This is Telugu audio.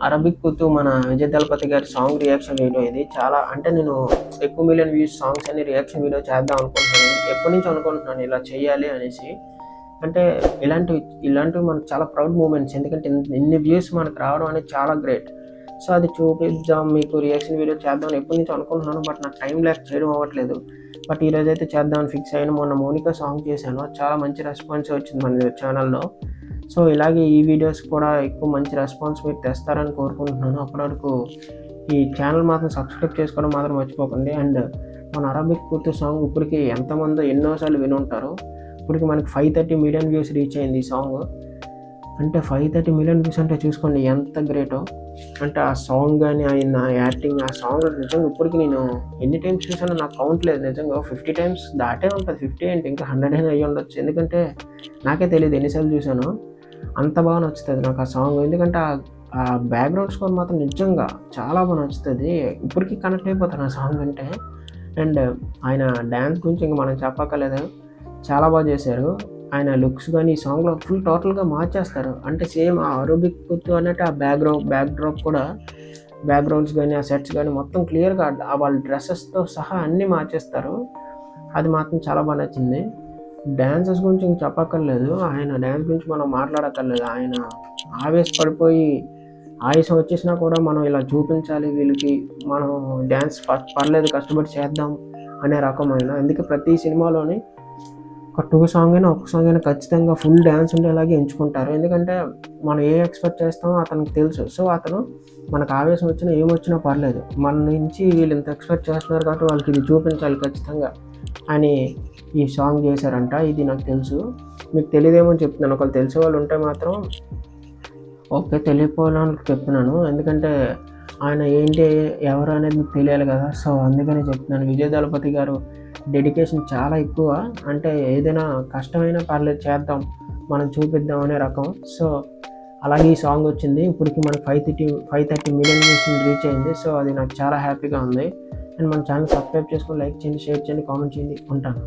అరబిక్ కుతు మన విజయ్ దళపతి గారి సాంగ్ రియాక్షన్ వీడియో ఇది. చాలా అంటే నేను ఎక్కువ మిలియన్ వ్యూస్ సాంగ్స్ అని రియాక్షన్ వీడియో చేద్దాం అనుకుంటున్నాను. ఎప్పటి నుంచో అనుకుంటున్నాను ఇలా చేయాలి అనేసి. అంటే ఇలాంటివి మనకు చాలా ప్రౌడ్ మూమెంట్స్. ఎందుకంటే ఇన్ని వ్యూస్ మనకు రావడం అనేది చాలా గ్రేట్. సో అది చూపిద్దాం, మీకు రియాక్షన్ వీడియో చేద్దామని ఎప్పటి నుంచో అనుకుంటున్నాను. బట్ నాకు టైం లేక చేయడం అవ్వట్లేదు. బట్ ఈరోజైతే చేద్దామని ఫిక్స్ అయ్యాను. మొన్న మౌనిక సాంగ్ చేశాను, చాలా మంచి రెస్పాన్స్ వచ్చింది మన ఛానల్లో. సో ఇలాగే ఈ వీడియోస్ కూడా ఎక్కువ మంచి రెస్పాన్స్ మీరు తెస్తారని కోరుకుంటున్నాను. అప్పటి వరకు ఈ ఛానల్ మాత్రం సబ్స్క్రైబ్ చేసుకోవడం మాత్రం మర్చిపోకండి. అండ్ మన అరబిక్ కుతు సాంగ్ ఇప్పటికి ఎంతమందో ఎన్నోసార్లు విని ఉంటారు. ఇప్పటికి మనకి 530 మిలియన్ వ్యూస్ రీచ్ అయింది ఈ సాంగ్. అంటే 530 మిలియన్ వ్యూస్ అంటే చూసుకోండి ఎంత గ్రేటో. అంటే ఆ సాంగ్ కానీ ఆయన యాక్టింగ్, ఆ సాంగ్ నిజంగా ఇప్పటికి నేను ఎన్ని టైమ్స్ చూసానో నాకు కౌంట్ లేదు. నిజంగా 50 టైమ్స్ దాటే ఉంటుంది. 50 ఏంటి, ఇంకా 100 అయినా అయ్యి ఉండొచ్చు. ఎందుకంటే నాకే తెలియదు ఎన్నిసార్లు చూసానో. అంత బాగా నచ్చుతుంది నాకు ఆ సాంగ్. ఎందుకంటే ఆ బ్యాక్గ్రౌండ్ స్కోర్ మాత్రం నిజంగా చాలా బాగా నచ్చుతుంది. ఇప్పటికీ కనెక్ట్ అయిపోతాను ఆ సాంగ్ అంటే. అండ్ ఆయన డ్యాన్స్ గురించి ఇంకా మనం చెప్పక్కర్లేదు, చాలా బాగా చేశారు. ఆయన లుక్స్ కానీ ఈ సాంగ్లో ఫుల్ టోటల్గా మార్చేస్తారు. అంటే సేమ్ ఆ అరబిక్ కుతు అన్నట్టు ఆ బ్యాక్డ్రాప్ కూడా, బ్యాక్గ్రౌండ్స్ కానీ ఆ సెట్స్ కానీ మొత్తం క్లియర్గా వాళ్ళ డ్రెస్సెస్తో సహా అన్నీ మార్చేస్తారు. అది మాత్రం చాలా బాగా నచ్చింది. డ్యాన్సెస్ గురించి ఇంక చెప్పక్కర్లేదు, ఆయన డ్యాన్స్ గురించి మనం మాట్లాడక్కర్లేదు. ఆయన ఆవేశపడిపోయి ఆయాసం వచ్చేసినా కూడా మనం ఇలా చూపించాలి వీళ్ళకి, మనం డ్యాన్స్ పర్లేదు కష్టపడి చేద్దాం అనే రకమైన. అందుకే ప్రతి సినిమాలోని ఒక 2 సాంగ్ అయినా, ఒక సాంగ్ అయినా ఖచ్చితంగా ఫుల్ డ్యాన్స్ ఉండేలాగే ఎంచుకుంటారు. ఎందుకంటే మనం ఏ ఎక్స్పెక్ట్ చేస్తామో అతనికి తెలుసు. సో అతను మనకు ఆవేశం వచ్చినా ఏమొచ్చినా పర్లేదు, మన నుంచి వీళ్ళు ఇంత ఎక్స్పెక్ట్ చేస్తున్నారు కాబట్టి వాళ్ళకి ఇది చూపించాలి ఖచ్చితంగా అని ఈ సాంగ్ చేశారంట. ఇది నాకు తెలుసు, మీకు తెలియదేమో అని చెప్తున్నాను. ఒకవేళ తెలిసే వాళ్ళు ఉంటే మాత్రం ఓకే, తెలియకపోవాలని చెప్తున్నాను. ఎందుకంటే ఆయన ఏంటి ఎవరు అనేది మీకు తెలియాలి కదా. సో అందుకనే చెప్తున్నాను. విజయ్ దళపతి గారు డెడికేషన్ చాలా ఎక్కువ. అంటే ఏదైనా కష్టమైనా పర్లేదు చేద్దాం, మనం చూపిద్దాం అనే రకం. సో అలాగే ఈ సాంగ్ వచ్చింది. ఇప్పటికి మనకు 530 మిలియన్ వ్యూస్ రీచ్ అయింది. సో అది నాకు చాలా హ్యాపీగా ఉంది. అండ్ మన ఛానల్ సబ్స్క్రైబ్ చేసుకొని లైక్ చేయండి, షేర్ చేయండి, కామెంట్ చేయండి. ఉంటాను.